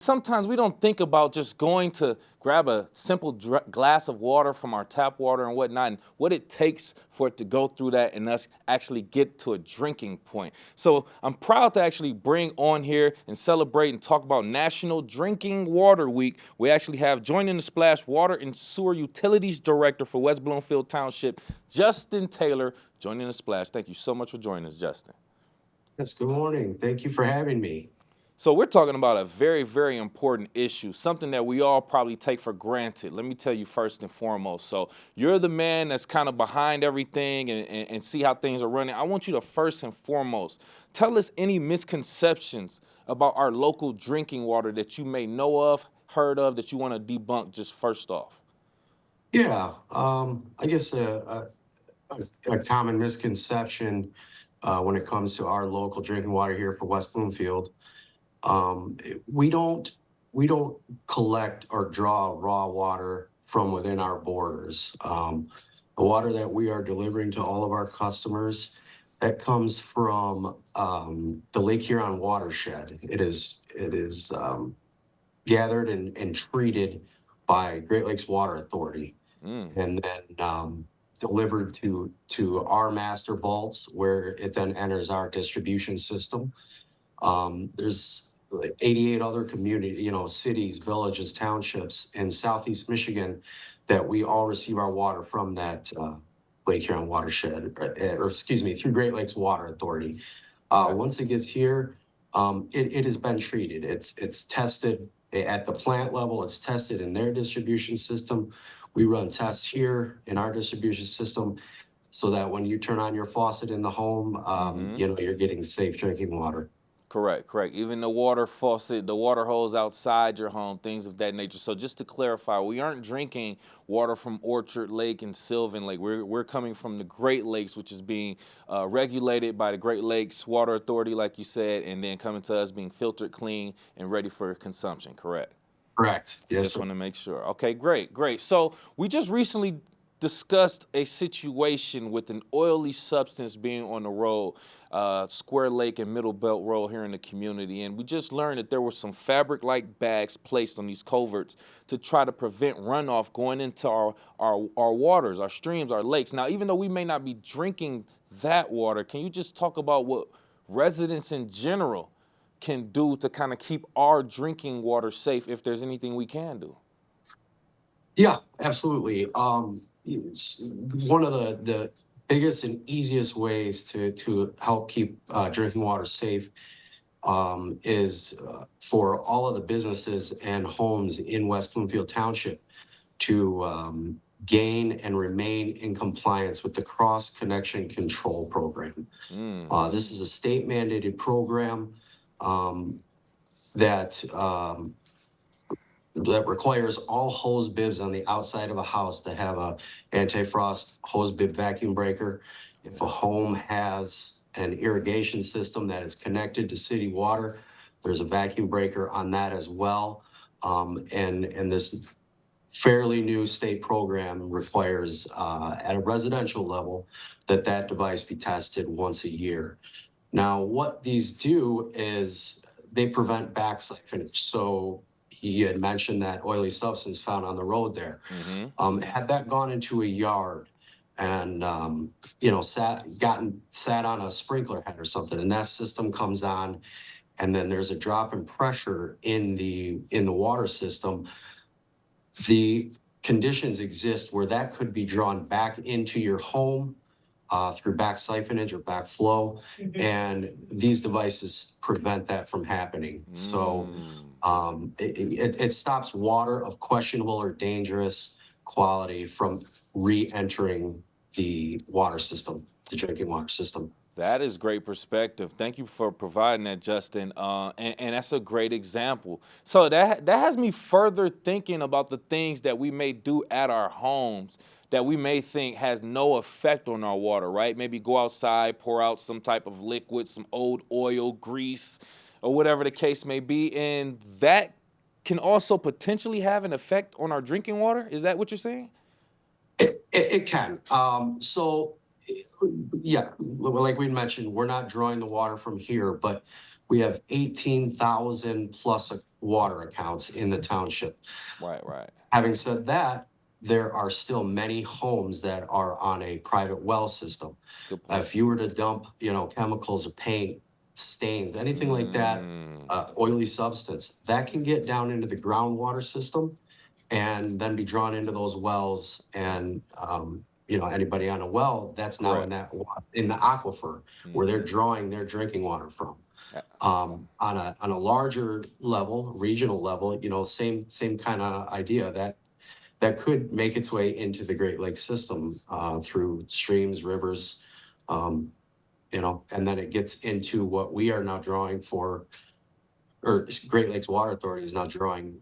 Sometimes we don't think about just going to grab a simple glass of water from our tap water and whatnot, and what it takes for it to go through that and us actually get to a drinking point. So I'm proud to actually bring on here and celebrate and talk about National Drinking Water Week. We actually have joining the splash Water and Sewer Utilities Director for West Bloomfield Township, Justin Taylor, joining the splash. Thank you so much for joining us, Justin. Yes, good morning. Thank you for having me. So we're talking about a very, very important issue, something that we all probably take for granted. Let me tell you first and foremost. So you're the man that's kind of behind everything and see how things are running. I want you to first and foremost tell us any misconceptions about our local drinking water that you may know of, heard of, that you want to debunk just first off. Yeah, I guess a common misconception when it comes to our local drinking water here for West Bloomfield, um, we don't we don't collect or draw raw water from within our borders. The water that we are delivering to all of our customers that comes from the Lake Huron watershed. It is gathered and treated by Great Lakes Water Authority, Mm, and then delivered to our master vaults, where it then enters our distribution system. There's like 88 other community, cities, villages, townships in Southeast Michigan that we all receive our water from that Lake Huron watershed, or excuse me, through Great Lakes Water Authority. okay. Once it gets here, it has been treated. It's tested at the plant level. It's tested in their distribution system. We run tests here in our distribution system so that when you turn on your faucet in the home, Mm-hmm. you're getting safe drinking water. Correct, correct. Even the water faucet, the water hose outside your home, things of that nature. So just to clarify, we aren't drinking water from Orchard Lake and Sylvan Lake. We're coming from the Great Lakes, which is being regulated by the Great Lakes Water Authority, like you said, and then coming to us being filtered, clean, and ready for consumption. Correct. Correct. Yes, Just sir. want to make sure. Okay, great, great. So we just recently discussed a situation with an oily substance being on the road, Square Lake and Middle Belt Road here in the community. And we just learned that there were some fabric-like bags placed on these culverts to try to prevent runoff going into our waters, our streams, our lakes. Now, even though we may not be drinking that water, can you just talk about what residents in general can do to kind of keep our drinking water safe if there's anything we can do? Yeah, absolutely. It's one of the biggest and easiest ways to help keep drinking water safe is for all of the businesses and homes in West Bloomfield Township to gain and remain in compliance with the Cross Connection Control Program. Mm, This is a state mandated program um, that that requires all hose bibs on the outside of a house to have a anti-frost hose bib vacuum breaker. If a home has an irrigation system that is connected to city water, there's a vacuum breaker on that as well. And this fairly new state program requires at a residential level that device be tested once a year. Now, what these do is they prevent back siphonage. So you had mentioned that oily substance found on the road there. mm-hmm. Had that gone into a yard and sat on a sprinkler head or something, and that system comes on, and then there's a drop in pressure in the water system, the conditions exist where that could be drawn back into your home through back siphonage or back flow, and these devices prevent that from happening. So Mm. it stops water of questionable or dangerous quality from re-entering the water system, the drinking water system. That is great perspective. Thank you for providing that, Justin. And that's a great example. So that has me further thinking about the things that we may do at our homes that we may think has no effect on our water, right? Maybe go outside, pour out some type of liquid, some old oil, grease, or whatever the case may be, and that can also potentially have an effect on our drinking water. Is that what you're saying? It can. Yeah, like we mentioned, we're not drawing the water from here, but We have 18,000 plus water accounts in the township. Right, right. Having said that, there are still many homes that are on a private well system. Good point. If you were to dump, chemicals or paint, stains, anything like that, Mm, oily substance, that can get down into the groundwater system and then be drawn into those wells. And, anybody on a well, that's now correct. in the aquifer where they're Hmm. drawing their drinking water from. Yeah. On a larger level, regional level, same kind of idea that could make its way into the Great Lakes system through streams, rivers, and then it gets into what we are now drawing for, or Great Lakes Water Authority is now drawing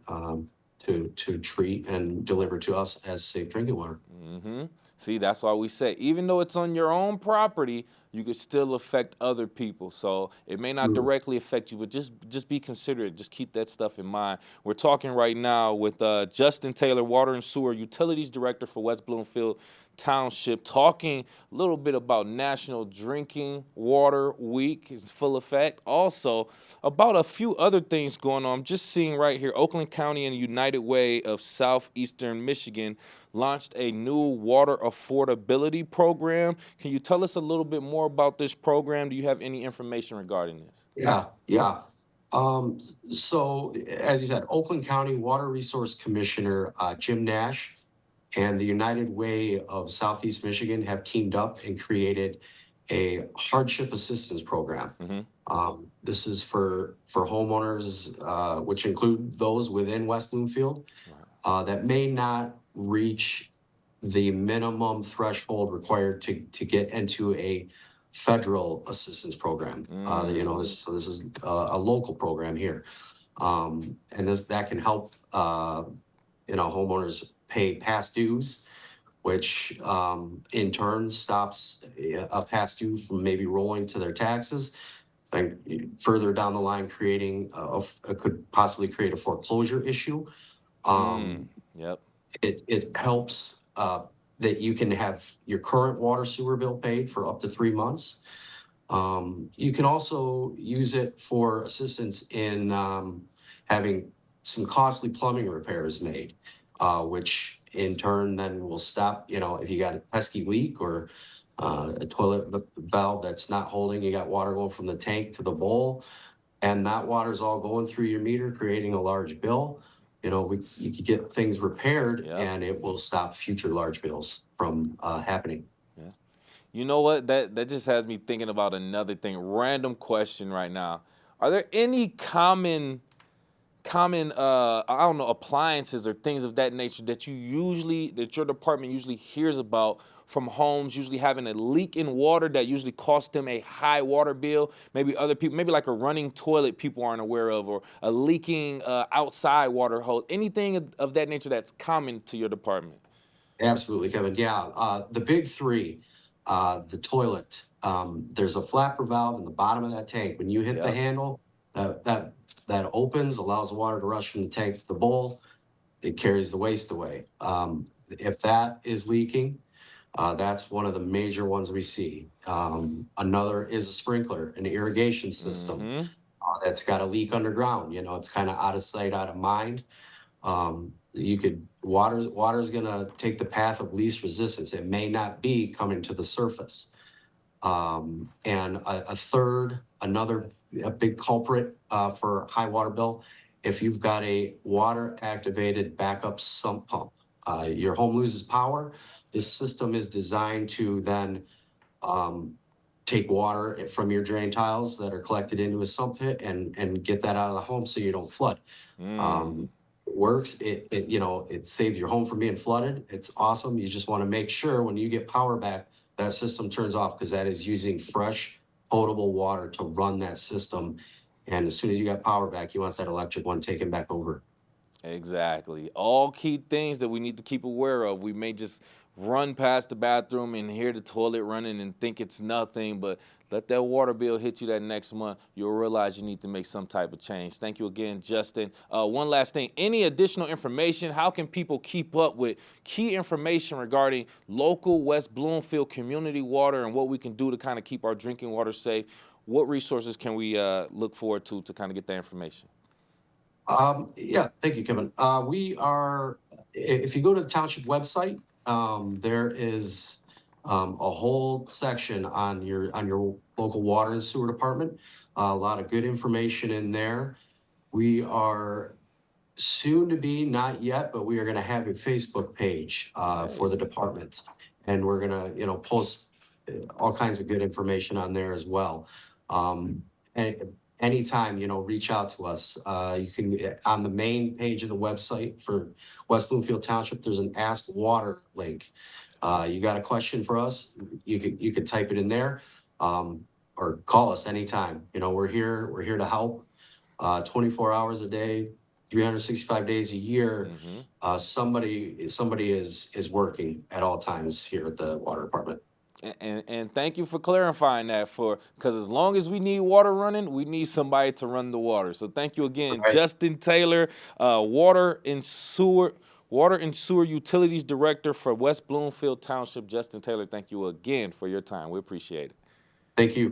to treat and deliver to us as safe drinking water. Hmm. See, that's why we say, even though it's on your own property, you could still affect other people. So it may not True. directly affect you, but just be considerate. Just keep that stuff in mind. We're talking right now with Justin Taylor, Water and Sewer Utilities Director for West Bloomfield Township, talking a little bit about National Drinking Water Week is full effect. Also, about a few other things going on. I'm just seeing right here, Oakland County and United Way of Southeastern Michigan launched a new water affordability program. Can you tell us a little bit more about this program? Do you have any information regarding this? Yeah, yeah. Um, so as you said, Oakland County Water Resource Commissioner Jim Nash and the United Way of Southeast Michigan have teamed up and created a hardship assistance program. Hmm. This is for homeowners, which include those within West Bloomfield, that may not reach the minimum threshold required to get into a federal assistance program. This is a local program here, and that can help homeowners pay past dues, which in turn stops a past due from maybe rolling to their taxes. And further down the line, could possibly create a foreclosure issue. Um, Yep. it helps that you can have your current water sewer bill paid for up to 3 months. You can also use it for assistance in having some costly plumbing repairs made, which in turn then will stop, if you got a pesky leak or a toilet valve that's not holding, you got water going from the tank to the bowl, and that water's all going through your meter, creating a large bill. You could get things repaired Yep. and it will stop future large bills from happening. Yeah. You know what? That just has me thinking about another thing. Random question right now. Are there any common I don't know, appliances or things of that nature that your department usually hears about from homes usually having a leak in water that usually costs them a high water bill? Maybe other people, maybe like a running toilet people aren't aware of, or a leaking outside water hose. Anything of that nature that's common to your department? Absolutely, Kevin. Yeah, the big three, the toilet. There's a flapper valve in the bottom of that tank. When you hit the Yep. handle, that opens, allows the water to rush from the tank to the bowl. It carries the waste away. If that is leaking, that's one of the major ones we see. Another is a sprinkler, an irrigation system Mm-hmm. that's got a leak underground. It's kind of out of sight, out of mind. Water's gonna take the path of least resistance. It may not be coming to the surface. And a big culprit for high water bill, if you've got a water activated backup sump pump, your home loses power. This system is designed to then take water from your drain tiles that are collected into a sump pit and get that out of the home so you don't flood. Mm. It works. It saves your home from being flooded. It's awesome. You just want to make sure when you get power back, that system turns off, because that is using fresh, potable water to run that system. And as soon as you got power back, you want that electric one taken back over. Exactly. All key things that we need to keep aware of. We may just run past the bathroom and hear the toilet running and think it's nothing, but let that water bill hit you that next month. You'll realize you need to make some type of change. Thank you again, Justin. One last thing. Any additional information? How can people keep up with key information regarding local West Bloomfield community water and what we can do to kind of keep our drinking water safe? what resources can we look forward to kind of get that information? Yeah, thank you, Kevin. If you go to the township website, there is a whole section on your local water and sewer department. A lot of good information in there. We are soon to be, not yet, but we are going to have a Facebook page for the department, and we're going to, post all kinds of good information on there as well. And anytime, reach out to us. You can on the main page of the website for West Bloomfield Township. There's an Ask Water link. You got a question for us? You could type it in there, or call us anytime. We're here. We're here to help. 24 hours a day, 365 days a year. Somebody is working at all times here at the water department. And thank you for clarifying that, because as long as we need water running, we need somebody to run the water. So thank you again, Right. Justin Taylor, Water and Sewer Utilities Director for West Bloomfield Township. Justin Taylor, thank you again for your time. We appreciate it. Thank you.